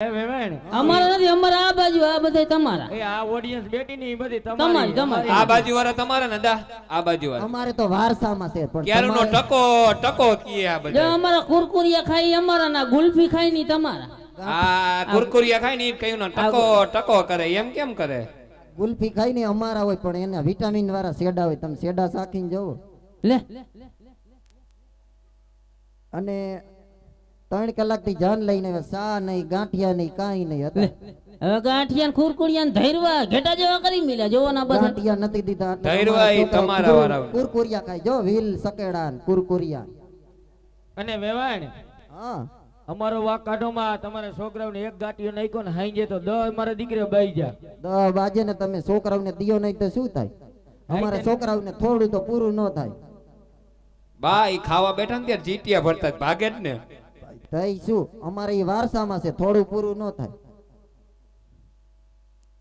અમારા નથી, અમારા આ બાજુ, આ બધા તમારા. એ આ ઓડિયન્સ બેઠી ને એ બધી તમારી તમારી. આ બાજુ વાળા તમારા ને દા આ બાજુ વાળા અમારે તો વારસામાં છે પણ ક્યારનો ટકો ટકો કીએ આ જો બધા અમારા કુરકુરિયા ખાઈ અમારા, ના ગુલ્ફી ખાઈ ની તમારા. આ કુરકુરિયા ખાઈ ને કયું ના ટકો ટકો કરે એમ કેમ કરે? ગુલ્ફી ખાઈને અમારા હોય પણ એના વિટામિન વાળા શેડા હોય, તમે શેડા સાખીને જોવો. લે અને 3 કલાકથી જાન લઈને સા નહીં, ગાંઠિયા નહીં, કાંઈ નહીં હતા. હવે ગાંઠિયા ને કુરકુરિયા ને ધૈરવા ઘેટા જેવા કરી મિલ્યા જોવો ના બધા. ગાંઠિયા નથી દીધા એટલે ધૈરવા ઈ તમારા વાળા. કુરકુરિયા ખાય જો, વીલ સકેડા ને કુરકુરિયા. અને વેવાણ હા અમારો વાક કાઢોમાં તમારા છોકરાઓને એક ગાંઠિયો નાખ્યો ને હાઈ તો 10 મારા દીકરે બાઈ જા. 10 વાગે ને તમે છોકરાઓને દિયો નહીં તો શું થાય? અમારા છોકરાઓને થોડું તો પૂરું ન થાય. બા ઈ ખાવા બેઠા ને ત્યારે જીટિયા ભરતા જ ભાગે જ ને. થઈ શું, અમારે એ વારસામાં છે, થોડું પૂરું ન થાય.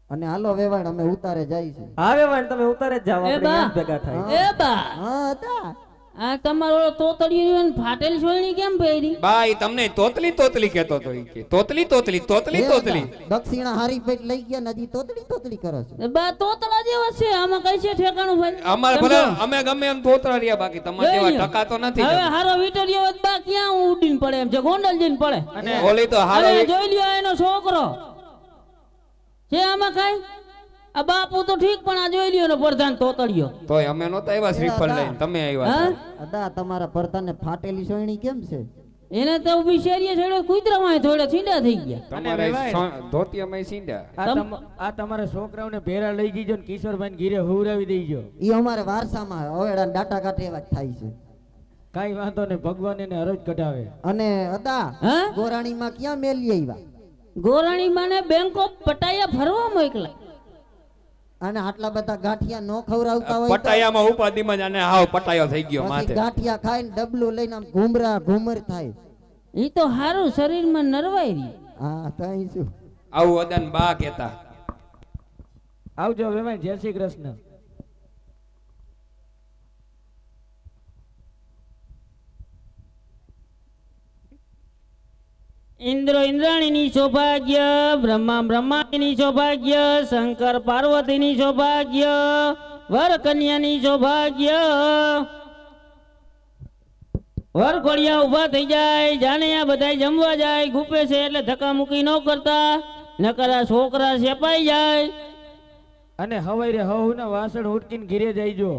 અને હાલો વેવાણ અમે ઉતારે જઈશું. હા વેવાણ તમે ઉતારે જ જાવ, એ આપણે બા, યાદ ભેગા થાય. એ બા, હા હતા. આ તમારો તોતડિયું ફાટેલ છોલની કેમ પહેરી? બા ઈ તમને તોતલી તોતલી કહેતો તો ઈ કે તોતલી તોતલી તોતલી એ તોતલી. હતા. દક્ષિણા હારી પેટ લઈ ગયા ને હજી તોતડી તોતડી કરો છો. એ બા તોતડા જેવા છે, આમાં કઈ છે ઠેકાણું ભાઈ? અમારે ભલે અમે ગમે એમ તોતરા રહ્યા, બાકી તમારે જેવા જોઈ લ્યો. ટકા તો નથી. હવે હારો વિટરિયો હોત બા ક્યાં ઉડીને પડે એમ છે, ગોંડલ જઈને પડે. અને ઓલી તો હારો અરે જોઈ લ્યો એનો છોકરો છે આમાં કઈ. આ બાપુ તો ઠીક પણ આ જોઈ લ્યો એનો પ્રધાન તોતડિયો. તોય અમે નહોતા આવ્યા શ્રીફળ લઈને, તમે આવ્યા હા છો. અદા તમારા પરતાને ફાટેલી સોયણી કેમ છે? એને તો ઊભી શેરીએ છેડો કુતરામાં થોડા છીંડા થઈ ગયા. તમારે ધોતિયામાં સીંડા. આ તમારા છોકરાઓને ભેરા લઈ જઈજો ને કિશોરભાઈ ઘીરે હુરાવી દેજો. ઈ અમારે વારસામાં હવેડા ડાટા કાઢે એવા જ થાય છે. કઈ વાંધો ને, ભગવાન એને હરજ કઢાવે. અને અદા હા ગોરાણીમાં ક્યાં મેલી આવ્યા? ગોરાણી માને બેંક ઓફ પટાયા ફરવા મોકલા. અને આટલા બધા ગાંઠિયા નો ખવડાવતા હોય તો પટાયામાં ઉપાધિમાં જ આને હાવ પટાયો થઈ ગયો પછી માથે. ગાંઠિયા ખાઈને ડબલું લઈને આમ ઘુમરા ઘુમર થાય. ઈ તો હારું શરીરમાં નરવાઈ રહી. હા તઈ શું. આવું અદન બા કહેતા. આવજો વેવાણ, જય શ્રી કૃષ્ણ. ઇન્દ્ર ઇન્દ્રાણીની સૌભાગ્ય, બ્રહ્મા બ્રહ્માણીની સૌભાગ્ય, શંકર પાર્વતીની સૌભાગ્ય, વર કન્યાની સૌભાગ્ય. વર ઘોડિયા ઉભા થઈ જાય, જાણે આ બધા જમવા જાય, ગુપે છે એટલે ધક્કા મૂકી ન કરતા, નકર આ છોકરા સેપાઈ જાય. અને હવાઈ રે હવ ના વાસણ ઉટકીને ઘીરે જઈજો.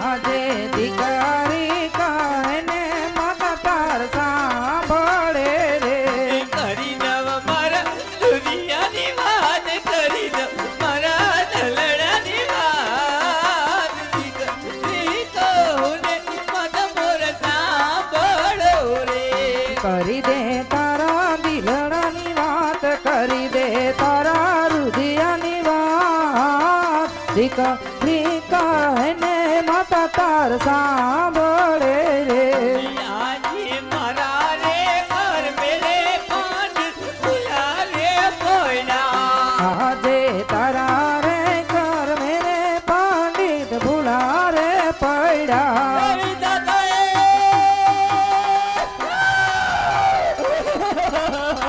આજે દીકરી કાને માતા તાર સાંભળે રે. કરી દવ મારા દુનિયાની વાત, કરી દવ મારા દલડાની વાત. દીકરી કહું ને માતા મોર સાંભળો રે. કરી દે તારા દિલડાની વાત, કરી દે તારા હૃદયની વાત. દીકરી કાને માતા તાર સાંભળે રે. આજે મારા રે ઘર મેરે પાંચ ફૂલા રે પોયડા. આજે તારા રે ઘર મેરે પંડિત ભૂલા રે પડ્યા.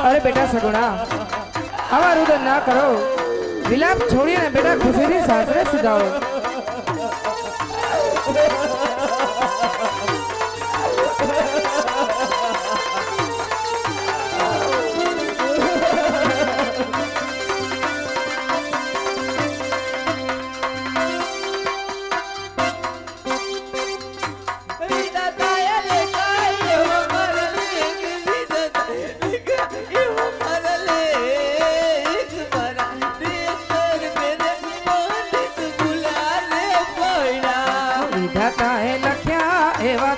અરે બેટા સગુણા, આવા રુદન ના કરો. વિલાપ છોડીને બેટા ખુશીથી સાસરે સુધાવો. વિધાતાએ લખ્યા એવા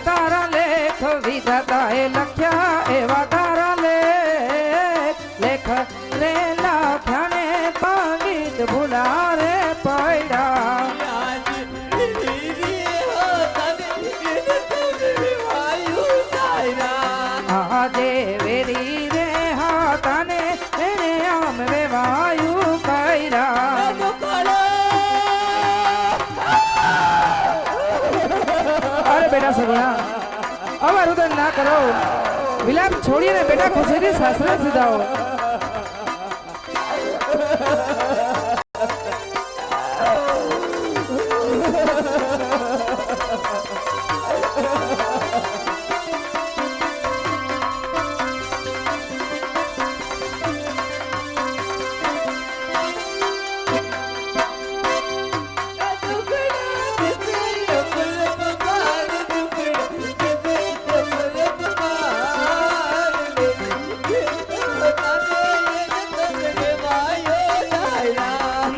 બેટા સગુણા આવા રુદન ના કરો વિલાપ છોડીને બેટા ખુશીથી સાસરે સીધાઓ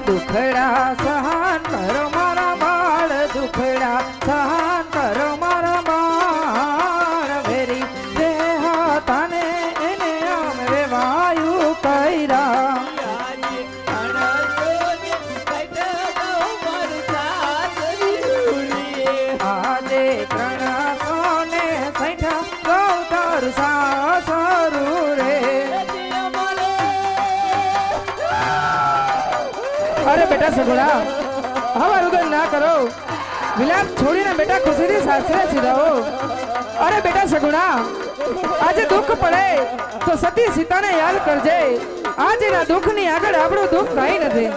દુખડા સહન કરો મારા બાળ દુખડા સહન કરો મારા બાળ વેરી દેહ તને એને આમ વેવાયું કૈરા આજે ત્રણસો ને સૈઠા ગૌતર સાસરું રે અરે બેટા સગુણા હવા રુદન ના કરો વિલાપ છોડીને બેટા ખુશીથી સાસરે સીધાઓ અરે બેટા સગુણા આજે દુઃખ પડે તો સતી સીતાને યાદ કરજે આજના દુઃખની આગળ આપણું દુઃખ કઈ નથી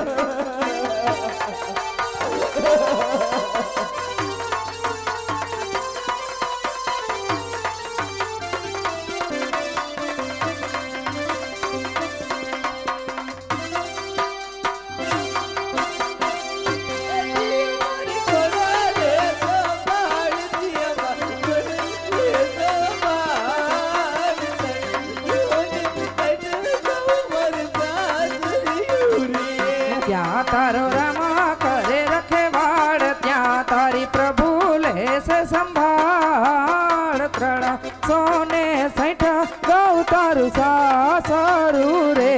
ત્યાં તારો રામા કરે રખેવાડ ત્યાં તારી પ્રભુ લેશે સંભાળ ત્રણ સોને સૈઠા ગૌ તારું સાસરું રે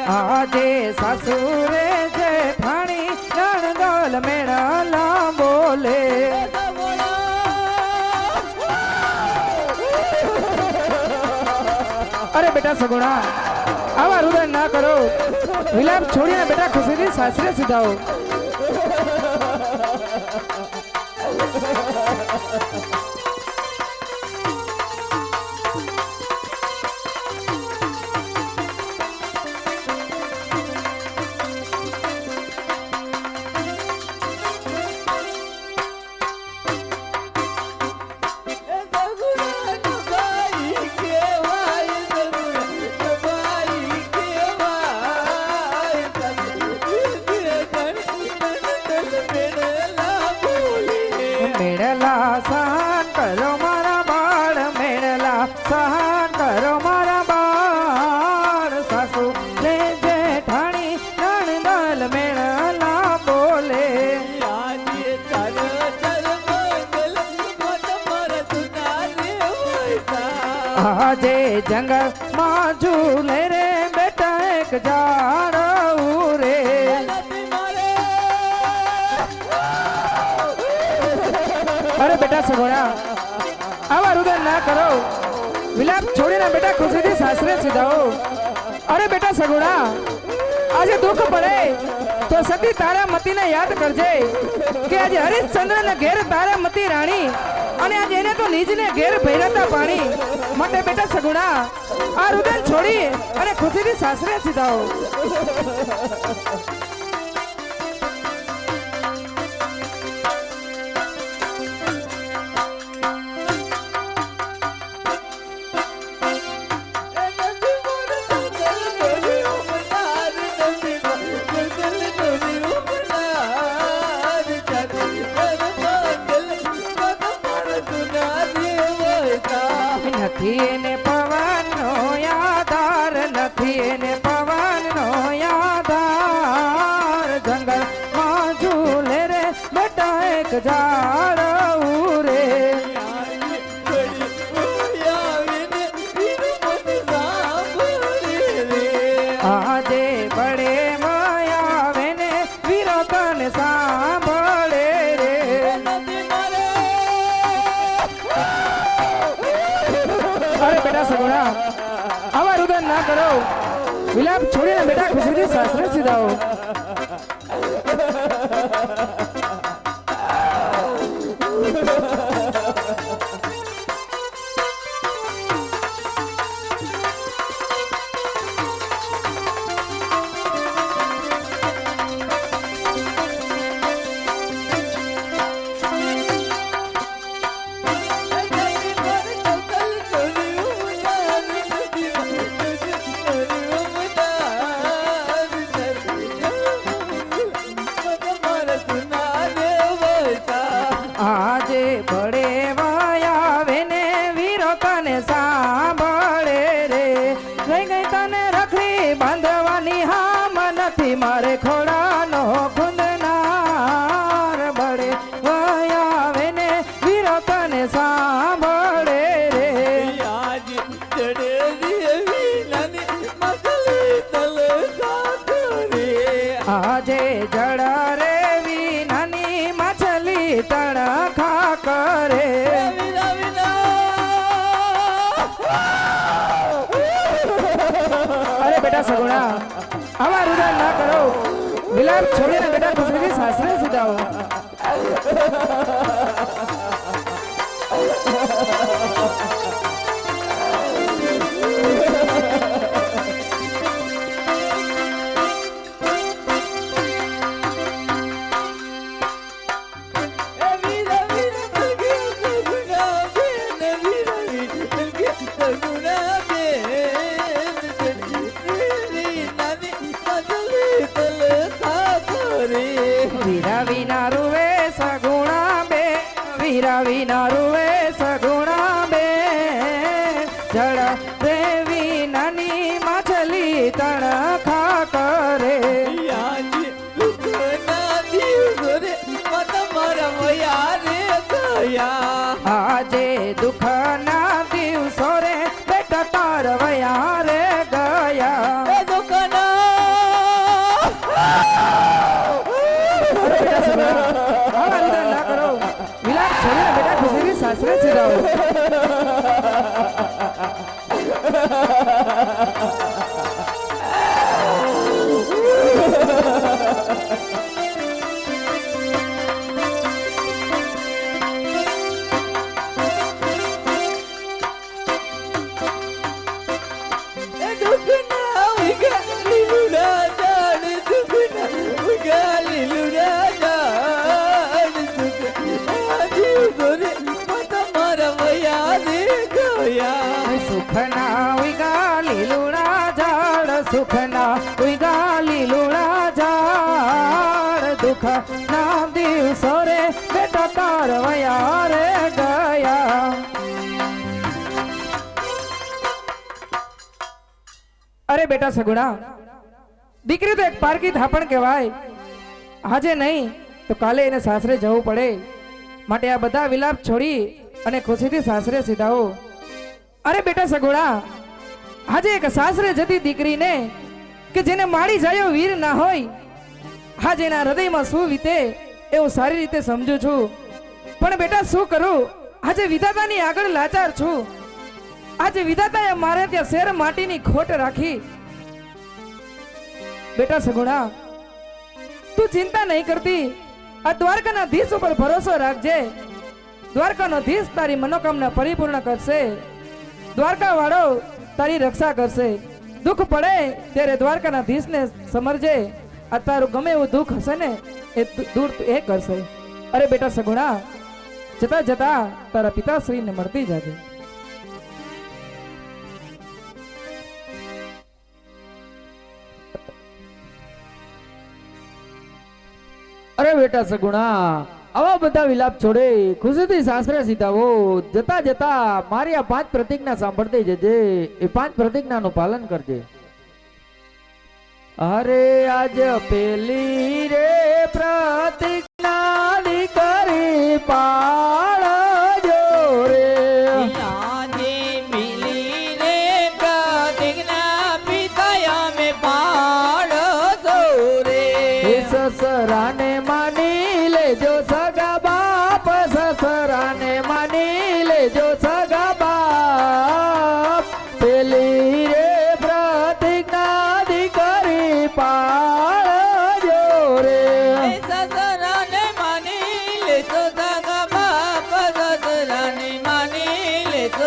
આજે સાસુરે છે ઠાણી રણગોલ મેળા બોલે અરે બેટા સગુણા આવા રુદન ના કરો વિલાપ છોડીને બેટા ખુશીથી સાસરે સીધાઓ મેળલા સહન કરો મારા બાળ મેળલા સહન કરો મારા બાળ સાસુ ને જેઠાણી નણદલ મેળલા બોલે આજે જંગલ માં ઝૂલે રે બેટા એક ઝાડ રે અરે બેટા સગુણા આવા રુદન ના કરો વિલાપ છોડીને બેટા ખુશીથી સાસરે સીધાઓ અરે બેટા સગુણા આજે દુઃખ પડે તો સતી તારા મતીને યાદ કરજે કે આજે હરિશ્ચંદ્ર ને ઘેર તારા મતી રાણી અને આજે એને તો નીજને ઘેર ભૈરતા પાણી માટે બેટા સગુણા આ રુદન છોડી અને ખુશીથી સાસરે સીધાઓ નથી એને પવનનો આધાર નથી એને પવનનો આધાર જંગલમાં ઝૂલે રે બેટા એક ઝાડ રે આજે બળે માયાવે ને વીરો તને સાંભળે રે અરે બેટા સગુણા આવા રુદન ના કરો વિલાપ છોડીને બેટા ખુશીથી સાસરે સીધાઓ. આજે બળે વયાવે ને વીરો તને સાંભળે રે. ગઈ ગઈ તને રખડી બાંધવાની હામ નથી મારે ખોડાનો ખૂંદનાર. બળે વયાવે ને વીરો તને સાંભળે રે. આજ ચડેલી વિનાની મગલી તલ સાધરે આજે જળ રે વિનાની માછલી તણખા કરે. વિના વિના અરે બેટા સગુણા આવા રુદન ના કરો. વિલાપ છોડીને બેટા ખુશીથી સાસરે સીધાઓ. વિના વિના તલકે સગુણા બેન વિના વિના તલકે સગુણા બેન વિનાની મગલી તલ સાધરે વીરા વિના રૂવે સગુણા બે. વીરા વિના રૂવે સગુણા બે. જળ રે વિનાની માછલી તણખા કરે. આજે દુઃખના દિવસો રે મત મારા વયા રે ગયા આજે દુઃખના દિવસો રે બેટા તારવયા રે ગયા. એ દુઃખના અરે બેટા સગુણા આવા રુદન ના કરો. વિલાપ છોડીને બેટા ખુશીથી સાસરે સીધાઓ. એ દુઃખના ઉગા લીલુડા ઝાડ દુઃખના ઉગા લીલુડા ઝાડ દુઃખના દિવસો રે મત મારા વયા રે ગયા સુખના ઉગા લીલુડા ઝાડ. સુખના ઉગા લીલુડા ઝાડ. દુઃખના દિવસો રે બેટા તારવયા રે ગયા. અરે બેટા સગુણા દીકરી તો એક પારકી થાપણ કહેવાય. આજે નહીં તો કાલે એને સાસરે જવું પડે. માટે આ બધા વિલાપ છોડી અને ખુશીથી સાસરે સીધાઓ. અરે બેટા સગુણા આજે એક સાસરે જતી દીકરીને કે જેને માડી જાયો વીર ના હોય, આજે એના હૃદયમાં શું વીતે એવું સારી રીતે સમજુ છું. પણ બેટા શું કરું, આજે વિધાતાની આગળ લાચાર છું. આજે વિધાતાએ મારે ત્યાં શેર માટીની ખોટ રાખી. બેટા સગુણા તું ચિંતા નહીં કરતી. આ દ્વારકાના ધીશ ઉપર ભરોસો રાખજે. દ્વારકાનો ધીશ તારી મનોકામના પરિપૂર્ણ કરશે. દ્વારકા વાળો તારી રક્ષા કરશે. દુઃખ પડે ત્યારે દ્વારકાના ધીશને સમરજે. આ તારું ગમે એવું દુઃખ હશે ને એ દૂર એ કરશે. અરે બેટા સગુણા જતા જતા તારા પિતાશ્રીને મળતી જાજે. અરે બેટા સગુણા આવા બધા વિલાપ છોડે ખુશીથી સાસરે સીધાવો. જતા જતા મારી આ 5 પ્રતિજ્ઞા સાંભળતી જજે. એ 5 પ્રતિજ્ઞાનું પાલન કરજે. અરે આજ પેલી રે પ્રતિજ્ઞા દીકરી પાળજો રે. આજે મિલી રે પ્રતિજ્ઞા પિતાયા મે પાડો રે એ સસરાને માની લેજો સગા બાપ. સસરાને માની લેજો સગા બાપ. પેલી રે પ્રતિજ્ઞા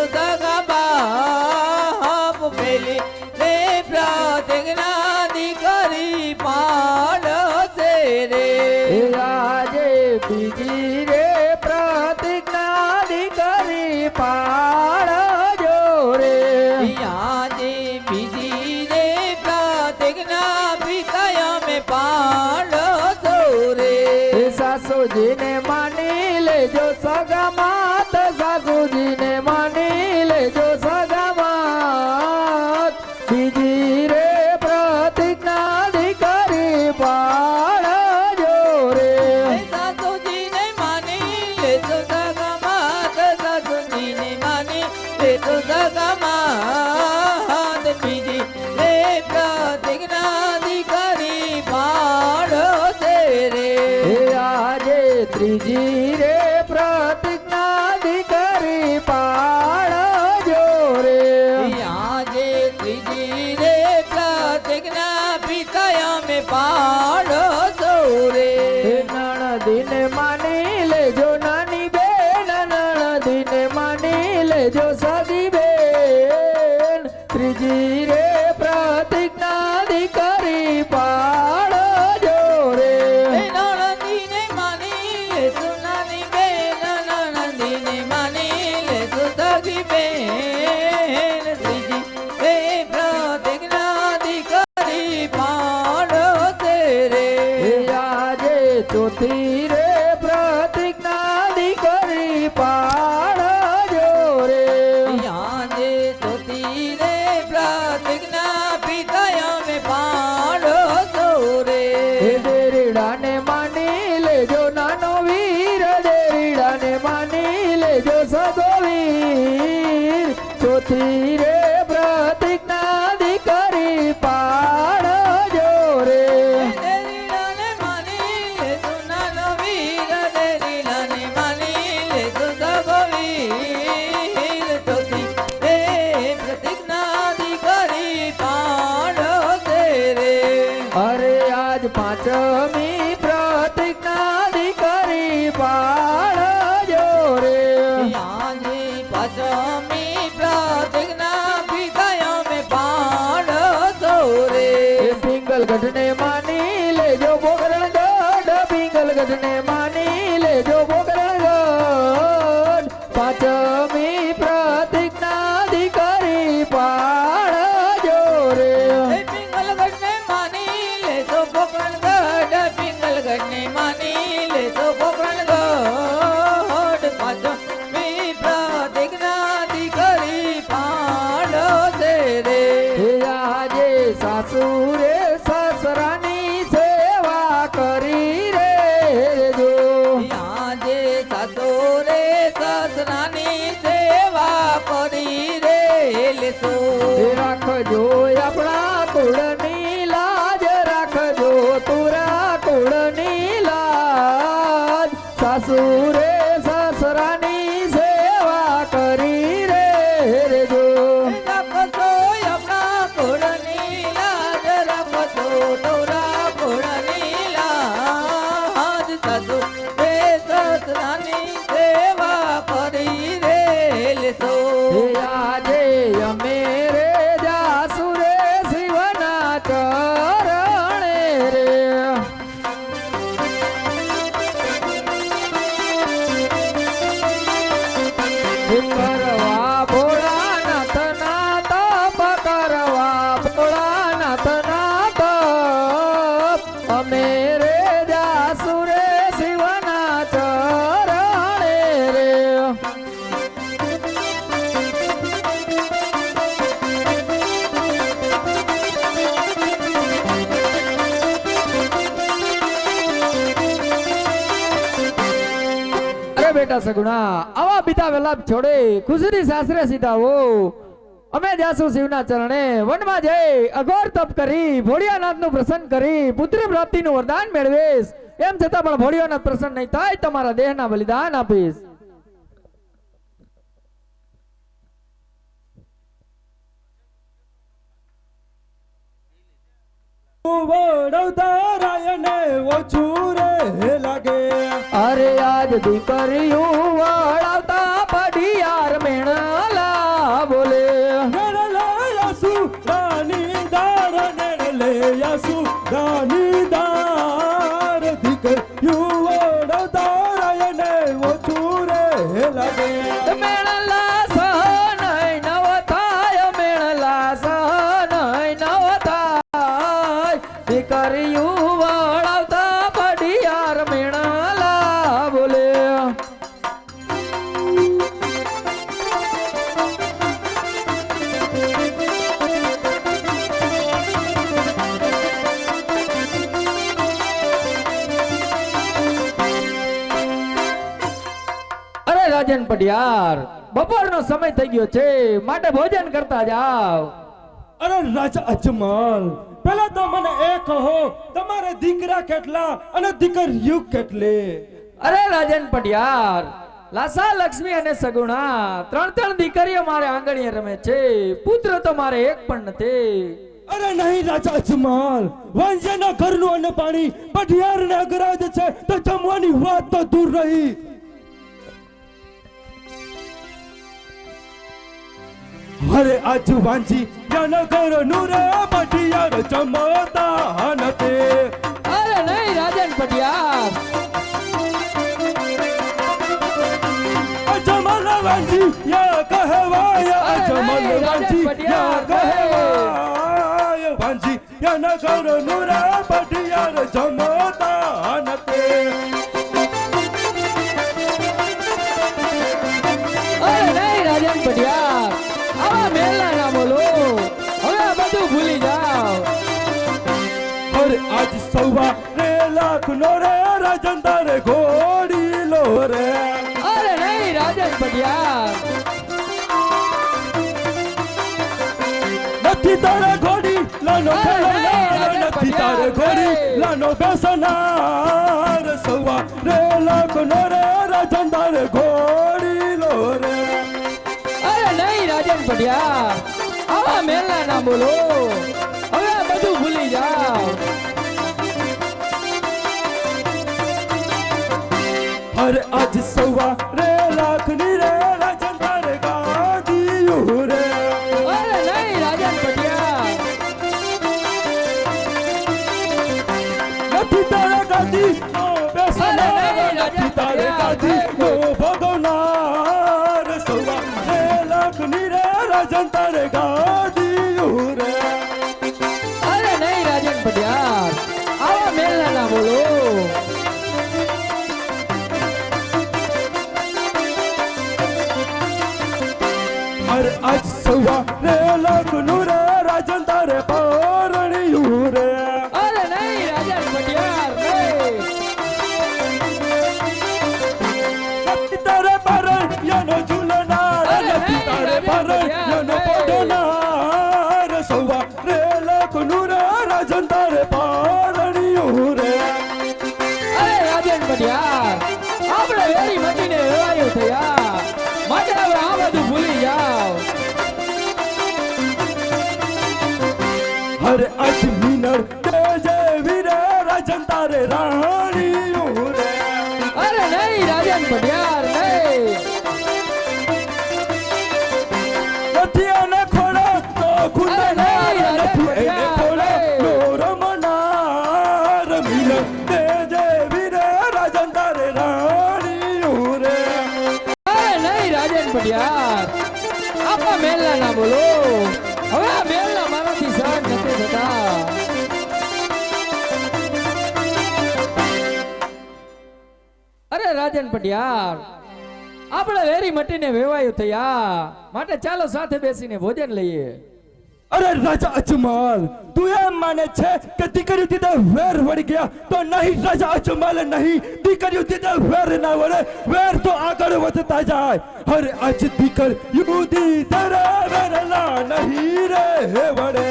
તો સગા બાપ પેલી રે પ્રતિજ્ઞા દીકરી પાડશે રે એ આજે બીજી રે પ્રતિજ્ઞા દીકરી પાડજો રે આજે બીજી રે પ્રતિજ્ઞા પિતા અમે પાડશો રે એ સાસુજીને માની લેજો સગામાત સાસુજીને માની લેજો સગામાત બીજી રે પ્રતિજ્ઞા દીકરી પાડજો રે સાસુજીને માની લેજો સગામાત સાસુજીને માની લેજો સગામાત બીજી રે પ્રતિજ્ઞા દીકરી પાડશે રે એ આજે ત્રીજી રે પ્રતિજ્ઞા દીકરી પાડજો રે આજે ત્રીજી રે પ્રતિજ્ઞા પિતા અમે પાડશો રે એ નણદીને માની લેજો નાની બેન નણદીને માની લેજો સગી બેન ત્રીજી રે પ્રતિજ્ઞા દીકરી પાડજો રે નણંદીને માની લેજો નાની બેન નણંદીને માની લેજો સગી બેન ત્રીજી રે પ્રતિજ્ઞા દીકરી પાડશે રે એ આજે ચોથી રે પ્રતિજ્ઞા દીકરી પાડજો રે આજે ચોથી રે પ્રતિજ્ઞા પિતા અમે પાડશો રે એ દેરીડાને માની લેજો નાનો વીર દેરીડાને માની લેજો સગો વીર ચોથી રે પ્રતિજ્ઞા દીકરી પાડજો રે દેરીલાને માની લેજો નાનો વીર દેરીલાને માની લેજો સગો વીર ચોથી રે પ્રતિજ્ઞા દીકરી પાડશે રે અરે આજ પાંચમી પ્રતિજ્ઞા દીકરી પાડજો રે આજે પાંચમી પ્રતિજ્ઞા પિતા અમે પાડશો રે એ પિંગલગઢને માની લેજો બોગરણગઢ પિંગલગઢને માની લેજો બોગરણગઢ પાંચમી પ્રતિજ્ઞા દીકરી પાડજો રે પિંગલગઢને માની લેજો પોકરણગઢ પિંગલગઢને માની લેજો પોકરણગઢ પાંચમી પ્રતિજ્ઞા દીકરી પાડશે રે એ આજે સાસુ રે સસરાની સેવા કરી રે જો આજે સાસો રે સસરાની સેવા કરી રે લેશો એ રાખજો આપણા કુળની લાજ રાખજો તુરા કુળની લાજ સાસુ રે સસરાની સેવા કરી રે જો રાખો આપણા કુળની લાજ રાખો તોરા કુળની લાજ સાસુ રે સસરાની સેવા કરી રે લેશો એ આજે અમે રે જાસુ રે શિવના ચરણે રે કરવા ભોળાનાથ ના તપ કરવા ભોળાનાથ ના તપ અમે રે જાસુ રે શિવના ચરણે રે અરે બેટા સગુણા આવા બીતા વેલાપ છોડે ખુશીથી સાસરે સીધા હો અમે જાસુ શિવના ચરણે વનમાં જઈ અઘોર તપ કરી ભોળિયાનાથનું પ્રસન્ન કરી પુત્ર પ્રાપ્તિનું વરદાન મેળવીશ એમ છતાં પણ ભોળિયાનાથ પ્રસન્ન નહીં થાય તમારા દેહના બલિદાન આપીશ વડોદરાયને ઓછું રે લાગે અરે આજ દીકરીઓ વળાવતા પડિયાર મેણા રાજન પટિયાર, બપોરનો સમય થઈ ગયો છે, માટે ભોજન કરતા જાઓ. અરે રાજા અજમલ, પેલા તો મને એ કહો, તમારે દીકરા કેટલા અને દીકરીઓ કેટલી? અરે રાજન પટિયાર, લાસા, લક્ષ્મી અને સગુણા, ત્રણ દીકરીઓ મારે આંગણીએ રમે છે. પુત્ર તો મારે એક પણ નથી. અરે નહીં રાજા અજમલ, વાંજેના ઘરનું અન્ન પાણી પઢિયારને અગરાજ છે, તો જમવાની વાત તો દૂર રહી. અરે આજ વાંજી યાના ઘરનું રે પઢિયાર જમતા નથી. અરે નહીં રાજન પટિયાર, અજમલ વાંજી યા કહેવાય, અજમલ વાંજી યા કહેવાય, વાંજી યાના ઘરનું રે પઢિયાર જમતા નથી. અરે નહીં રાજન પટિયાર, આવા મેલના ના બોલો. હવે આ બધું ભૂલી જાઓ. અરે આજ સવા રે લાખ નો રે રાજન તારે ઘોડી લો રે. અરે નહીં રાજન પટિયાર, નથી તારે ઘોડી લાનો અરે નહીં, ખેલનાર, રાજન નથી તારે પટિયાર, ઘોડી નહીં. લાનો બેસનાર. સવા રે લાખ નો રે રાજન તારે ઘોડી લો રે. અરે નહીં રાજન પટિયાર, આવા મેલના ના બોલો. હવે આ બધું ભૂલી જાઓ. અરે આજ સવા રે લાખ ની રે રાજન તારે ગાદીયું રે. અરે નહીં રાજન પટિયાર, નથી તારે ગાદી નો બેસનાર, અરે નહીં, નથી તારે રાજન ગાદી નો ભોગવનાર. સવા રે લાખ ની રે રાજન તારે ગાદીયું રે. અરે નહીં રાજન પટિયાર, આવા મેલના ના બોલો. અરે આજ સવા રે લાખ નું રે રાજન તારે પરણ્યું રે. અરે નહીં રાજન પટિયાર, નહીં. નથી તારે ભરણ યાનો ઝૂલનાર, અરે નથી નહીં, તારે રાજન ભરણ પટિયાર, યાનો નહીં. પડનાર. સવા રે લાખ નું રે રાજન તારે પરણ્યું રે. અરે રાજન પટિયાર, આપણે વેરી મટીને વેવાયું થયા, માટે હવે આ બધું ભૂલી જાઓ. હરે આજ મિનર તેજે વીરે રાજન તારે રાણીયું રે. અરે નહીં રાજન પટિયાર, નહીં. નથી એને ખોળે તો ખુદે અરે નહીં, રાજન નથી એને પટિયાર, ખોળે નહીં. તો રમનાર. મિનર તેજે વીરે રાજન તારે રાણીયું રે. અરે નહીં રાજન પટિયાર, આપા મેલના ના બોલો. હવે આ મેલના મારાથી સહન નથી થતા. અરે રાજન પટિયાર, આપણે વેરી મટીને વેવાયું થયા, માટે ચાલો સાથે બેસીને ભોજન લઈએ. અરે રાજા અજમલ, તું એમ માને છે કે દીકરીઓ દીધે વેર વળી ગયા? તો નહીં રાજા અજમલ, નહીં. દીકરીઓ દીધે વેર ના વળે, વેર તો આગળ વધતા જાય. અરે આજ દીકરીઓ દીધે રે વેરલા નહીં રે વળે.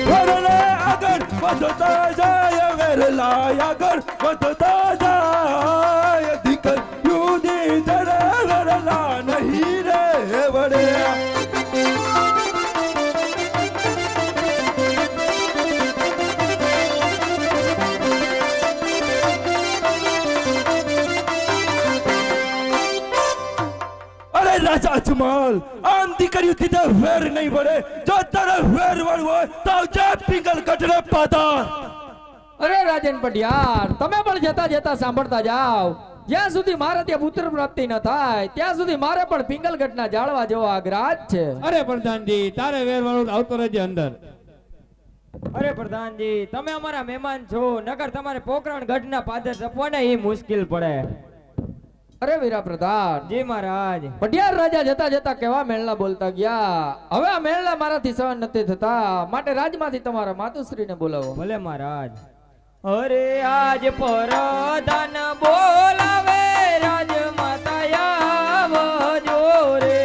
વેરલે આગળ વધતા જાય, વેરલા આગળ વધતા જાય. દીકરીઓ દીધે રે વેરલા નહીં રે વળે. અરે રાજા અજમલ, આમ દીકરીઓ દીધે વેર નહીં વળે. જો તારે વેર વળવું હોય તો આવજે પિંગલ ગઢરે પાતાર. અરે રાજન પટિયાર, તમે પણ જતા જતા સાંભળતા જાઓ. જ્યાં સુધી મારે ત્યાં પુત્ર પ્રાપ્તિ ન થાય ત્યાં સુધી મારે પણ પિંગલગઢના જાળવા જેવો આગ્રહ છે. અરે પ્રધાનજી, તારે વેરવાળું આવતો રહેજે અંદર. અરે પ્રધાનજી, તમે અમારા મહેમાન છો, નકર તમારે પોકરણ ગઢના પાદર ટપવાને એ મુશ્કેલ પડે. અરે વીરા પ્રધાન, જી મહારાજ. પટિયાર રાજા જતા જતા કેવા મેળના બોલતા ગયા. હવે આ મેળના મારાથી સહન નથી થતા, માટે રાજમાંથી તમારા માતુશ્રીને બોલાવો. ભલે મહારાજ. અરે આજ પરધાન બોલાવે રાજમાતા આવજો રે.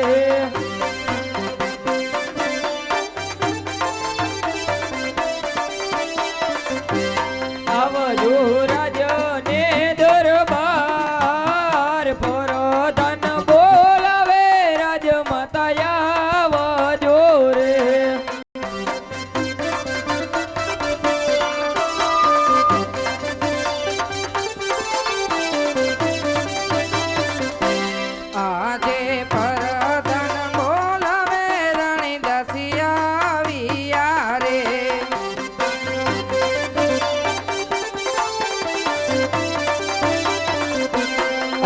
આવજો રાજને દરબાર પરધાન બોલાવે રાજમાતા આવજો રે. આજે પરધન બોલાવે રાણી દસિયા વિયા રે.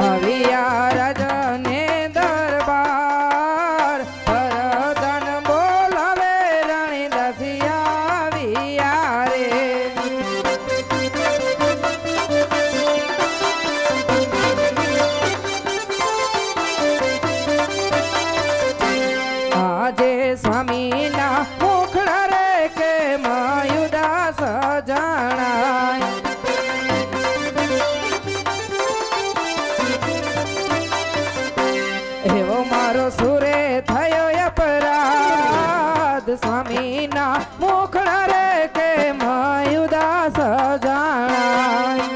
અવિયા રાજને દરબાર પરધન બોલાવે રાણી દસિયા વિયા રે. આજે સ્વામીના મુખડા રે કે મયુદાસ જાણાય. એવો મારો સુરે થયો અપરાધ સ્વામીના મુખડા રે કે મયુદાસ જાણાય.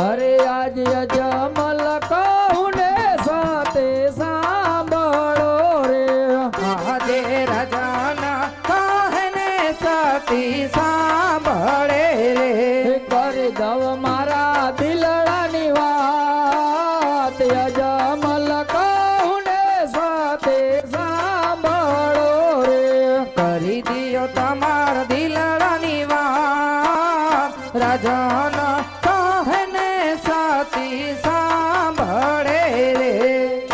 અરે આજ અજમલ કહું ને સાથે સાંભળો રે. આજે રાજાના કહને સતી સાંભળે રે. કરી દવ મારા દિલડાની વાત અજમલ કહું ને સાથે સાંભળો રે. કરી દિયો તમાર દિલડાની વાત રાજાના કહને સતી સાંભળે રે.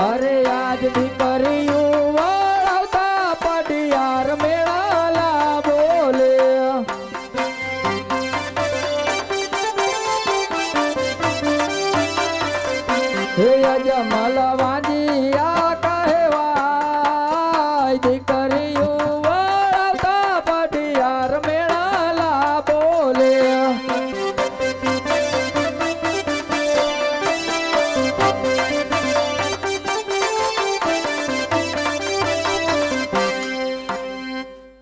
અરે આજ દીકરીયું વળાવતા પડિયાર મેળાલા બોલે. હે અજમલ વાંજિયા કહેવાય દીકરીયું વળાવતા પડિયાર મેળાલા બોલે.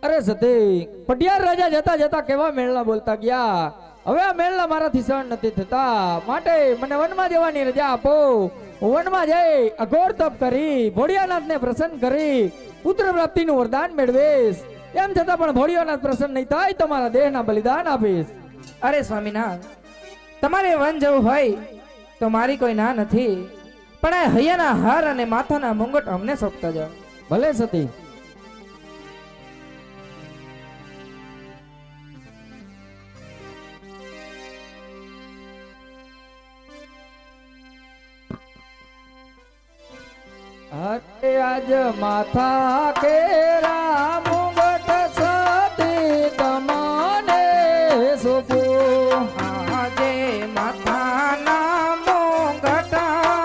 અરે સતી પટિયાર રાજા જતા જતા કેવા મેળા બોલતા ગયા. હવે આ મેળા મારાથી સહન નથી થતા, માટે મને વનમાં જવાની રજા આપો. હું વનમાં જઈ અઘોર તપ કરી ભોળિયાનાથને પ્રસન્ન કરી પુત્ર પ્રાપ્તિનું વરદાન મેળવીશ. એમ છતાં પણ ભોળિયાનાથ પ્રસન્ન નહીં થાય તો મારા દેહના બલિદાન આપીશ. અરે સ્વામિનાથ, તમારે વન જવું હોય તો મારી કોઈ ના નથી, પણ આ હૈયાના હાર અને માથાના મુંગટ અમને સોંપતા જાઓ. ભલે સતી. અરે આજ માથા કેરા મુંગટ સતી તમને સોંપું. આજે માથાના મુંગટ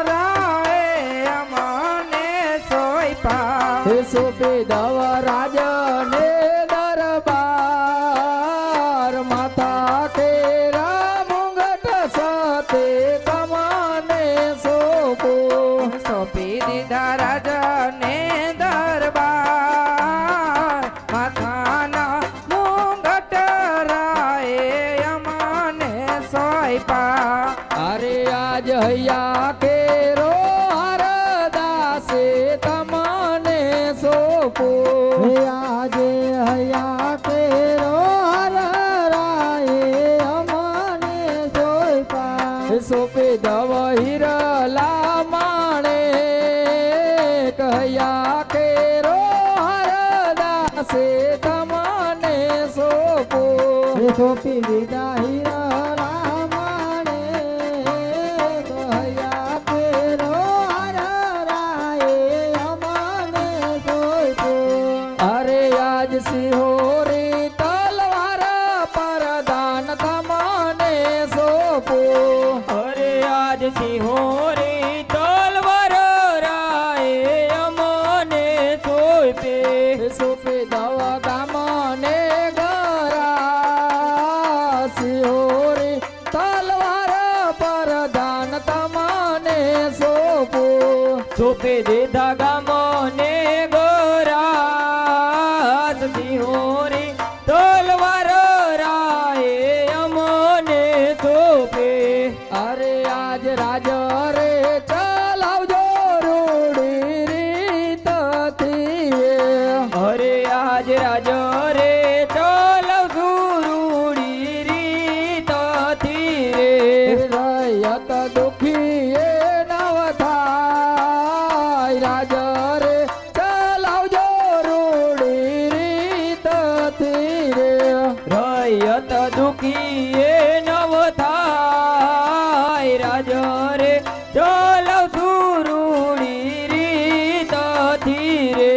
રાય અમને સોંપ્યા. હે સોંપી દવ રાજને દરબાર માથા કેરા મુંગટ સતી તમને સોંપું. સોંપી દીધા રાજને દરબાર માથાના મુંગટ રાય અમને સોંપ્યા. અરે આજ હૈયા કેરો હરદાસે તમને સોંપું. આજે હૈયા કેરો હરાય અમને સોંપ્યા. સોંપી દવ હિરલા માણે કહ્યા કેરો હરદાસે તમને સોંપું. સોંપી દીધા હીરા માણે કહ્યા કેરો હરાય અમને સોંપ્યો. અરે આજ સિંહોરી તલવાર પરદાન તમને સોંપું. અરે આજ સિંહોરી તલવાર રાય સોપી દવ ગામને ગરા સિહોરી તલવાર પરધાન તમને સોપો સોપે દીધા ગામો ને ગોરા સિહોરી તલવાર રાયે અમને સોપે. અરે આજ રાજ રે ચલાવજો રૂડી રીતથી અરે આજ રાજ રે ચાલવ સુરુડી રીતથી રે. રયત દુખી એ નવ થાય રાજ રે ચલાવજો રૂડી રીતથી રે રયત દુખી એ નવ થાય રાજ રે ચાલવ સુરુડી રીતથી રે.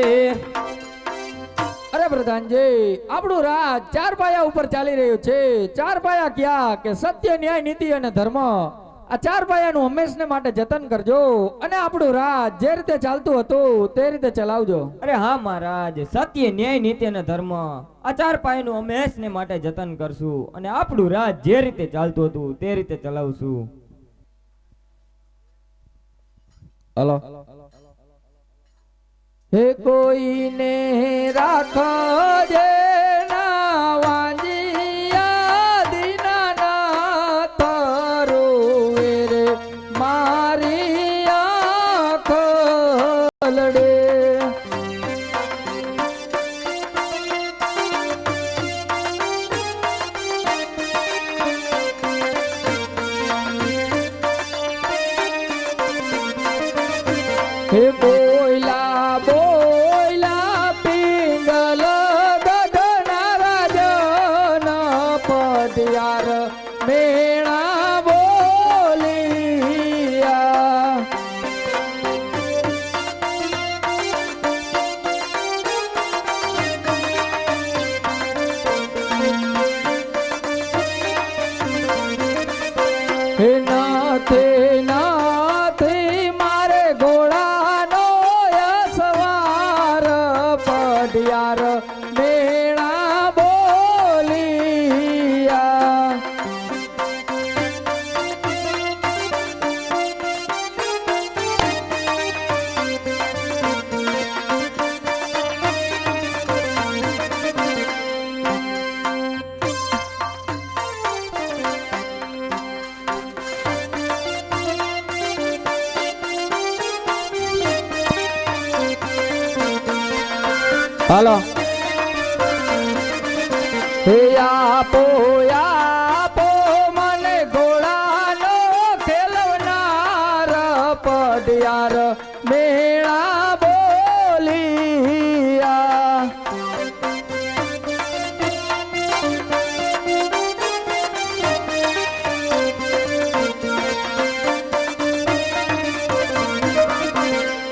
અરે પ્રધાનજી આપણું રાજ ચાર પાયા ઉપર ચાલી રહ્યું છે. ચાર પાયા ક્યાં કે સત્ય ન્યાય નીતિ અને ધર્મ. આ ચાર પાયાનું હંમેશને માટે જતન કરજો અને આપણું રાજ જે રીતે ચાલતું હતું તે રીતે ચલાવજો. અરે હા મહારાજ, સત્ય ન્યાય નીતિ અને ધર્મ આ ચાર પાયાનું હંમેશને માટે જતન કરશું અને આપણું રાજ જે રીતે ચાલતું હતું તે રીતે ચલાવશું. હલો હે કોઈને રાખજે ના વાંજિયા દીનાનાથ રોવે રે મારી આંખ લડે. હે બોયલા બોયલા પિંગલ ગઢના રાજન પદયાર મેણા બોલિયા. હે નાથે નાથે મારે ઘોડાનો યસવાર પડિયાર મેણા બોલિયા. હાલો હે આપો આપો મને ઘોડાનો ખેલવનાર પડિયાર મેળા બોલિયા.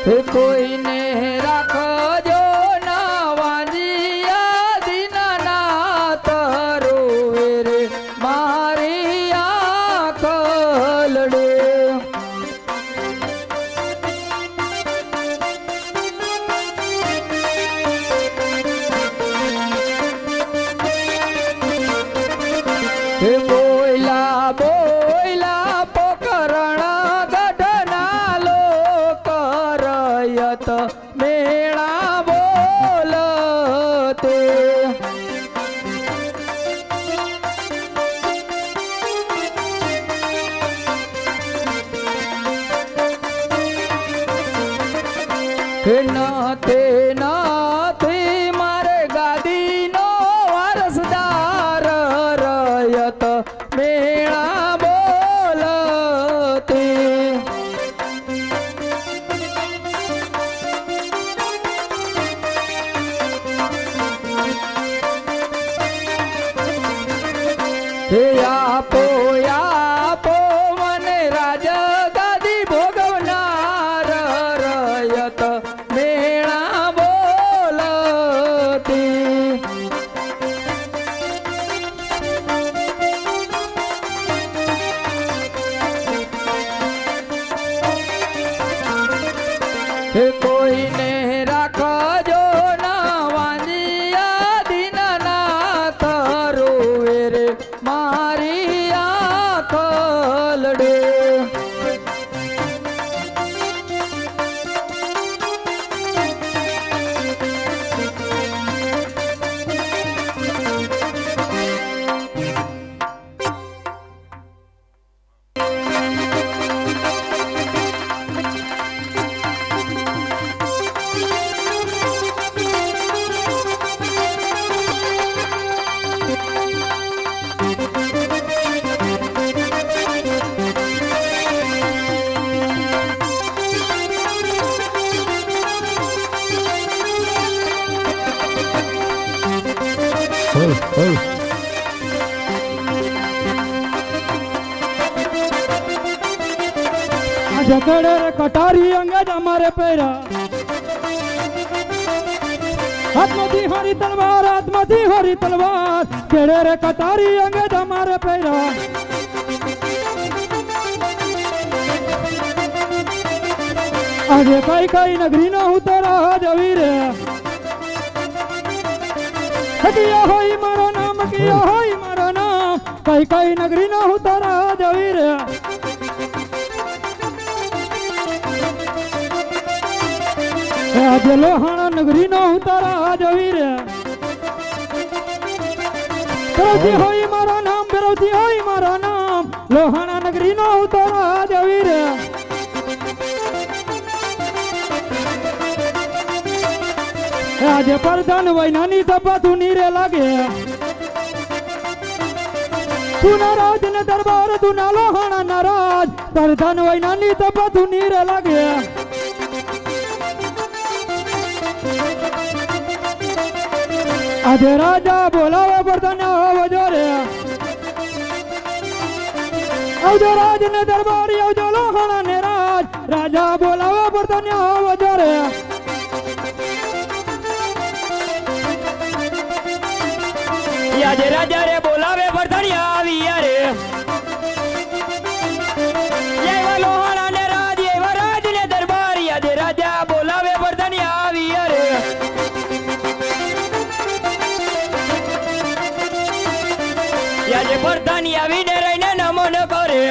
હે કોઈને રાખજો ના વાંજિયા દીનાનાથ રોવે રે મારી આંખ લડે. હે બોયલા બોયલા પોકરણ ગઢના લોક રયત મેળા બોલતે. હે નાથે નાથે મારે ગાદીનો વારસદાર રયત મેળા બોલતે. હે આપો આપો મને રાજ ગાદી ભોગવનાર રયત મેળા બોલતી. હે કોઈને રાખજો ના વાંજી જકડે રે કટારી અંગજ અમારે પહેરા હાથમાંથી હરી તલવાર હાથમાંથી હરી તલવાર કેડે રે કટારી અંગજ અમારે પહેરા આજે કઈ કઈ નગરી નો હું તો રાહ જવી રે કિયા હોય મારો નામ કિયા હોય મારો નામ કઈ કઈ નગરી નો હું તો રાહ જવી રે આજે લોહાણા નગરી નો હું તારા જવી રે બેરવતી હોય મારો નામ બેરવતી હોય મારો નામ લોહાણા નગરી નો હું તારા જવી રે આજે પરધાન વૈનાની તપા તું નીરે લાગે તું નારાજ ને દરબાર તું ના લોહાણા નારાજ પરધાન વૈનાની તપા તું નીરે લાગે આજે રાજા બોલાવે પડતાને આવજો રે આવજો રાજ ને દરબારી આવજો લોહાણા ને રાજ રાજા બોલાવે પડતાને આવજો રે આજે રાજા રે બોલાવે પડતાને આવી રે એવા લોહાણા ને રાજ એવા રાજ ને દરબારી આજે રાજા બોલાવે પડતાને આવી રે આજે પરધાની આવીને રહીને નમન કરે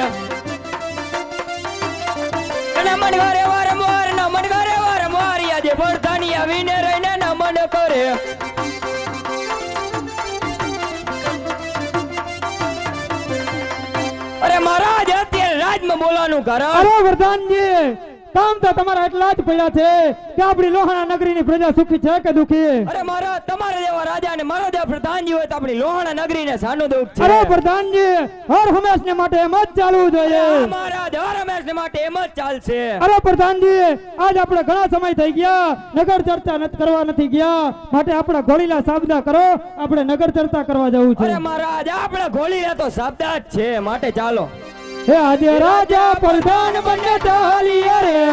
નમન કરે વારંવાર નમન કરે વારંવાર આજે પરધાની આવીને રહીને નમન કરે અરે મહારાજ અત્યારે રાજમાં બોલાવાનું કારણ અરે વરદાનજી કામ તો તમારા એટલા જ પડ્યા છે કે આપણી લોહાણા નગરીની પ્રજા સુખી છે કે દુખી અરે મહારાજ તમારા જેવા રાજા અને મારા જેવા પ્રધાનજી હોય તો આપણી લોહાણા નગરીને સાનું દુઃખ છે અરે પ્રધાનજી હર હંમેશને માટે એમ જ ચાલવું જોઈએ મહારાજ હર હંમેશને માટે એમ જ ચાલશે અરે પ્રધાનજી આજ આપણે ઘણા સમય થઈ ગયા નગર ચર્ચા નથી કરવા નથી ગયા માટે આપણે ઘોડીલા સાબદા કરો આપણે નગર ચર્ચા કરવા જવું છે અરે મહારાજ આપણે ઘોડીલા તો શબ્દ જ છે માટે ચાલો હે આજે રાજા પ્રધાન બને ચાલી રે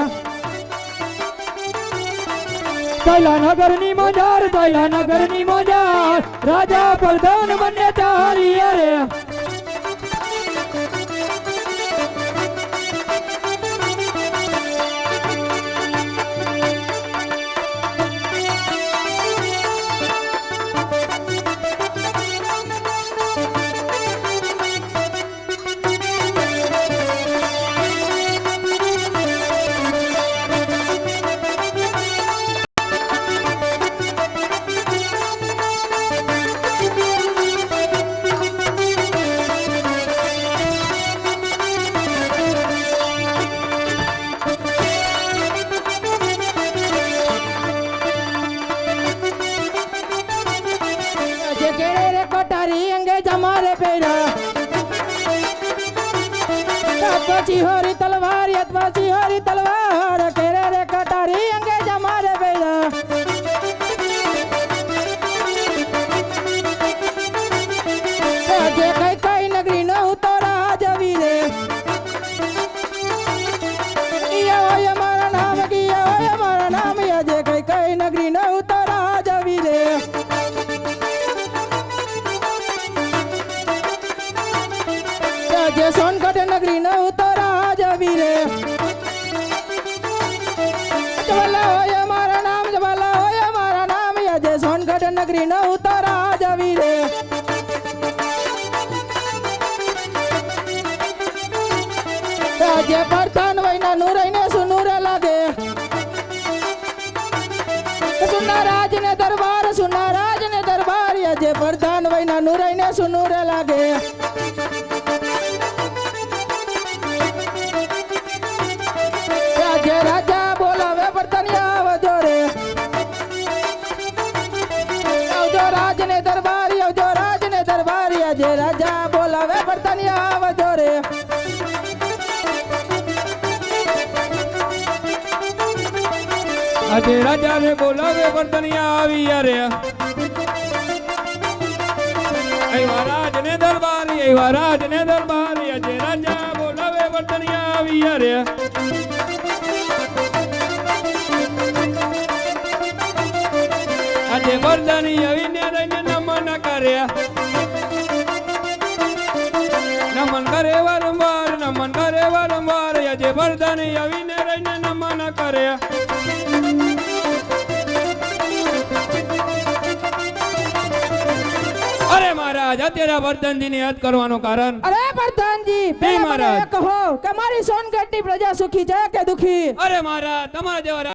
તૈલા નગરની મજાર તૈલા નગરની મજાર રાજા પ્રધાન બને ચાલી રે પછી હોરી તલવાર પછી હોરી તલવાર કેરે રે કટારી અંગે જમારે બેડા આજે કઈ કઈ નગરી નો ઉતરા જવી રે કિયા હોય મારા નામ કિયા હોય મારા નામ આજે કઈ કઈ નગરી નો ઉતરા જવી રે આજે સોનગઢ નગરી નો ઉતરા જવી રે જવાલા હોય મારા નામ જવાલા હોય મારા નામ આજે સોનગઢ નગરી નો ઉતરા જવી રે આજે પરધાન વૈના નું રહીને સુનુરે લાગે સુના રાજ ને દરબાર આજે પરધાન વૈના નું રહીને સુનુરે લાગે આજે રાજા બોલાવે પરધાની આવજો રે આવજો રાજ ને દરબારી આવજો રાજ ને દરબારી આજે રાજા બોલાવે પરધાની આવજો રે આજે રાજા ને બોલાવે વર્તનિયા આવી રે મહારાજ ને દરબારી એ મહારાજ ને દરબારી આજે રાજા બોલાવે વર્તનિયા આવ્યા રે આજે વર્તની આવીને રહીને નમન કર્યા નમન કરે વારંવાર આજે વર્તની આવીને રહીને નમન કર્યા અરે મહારાજ અત્યારે વર્ધનજી ને યાદ કરવાનું કારણ અરે પ્રધાનજી હે પહેલા મને મહારાજ. એ કહો કે મારી સોનગઢની પ્રજા સુખી છે કે દુખી અરે મહારાજ તમારા જેવા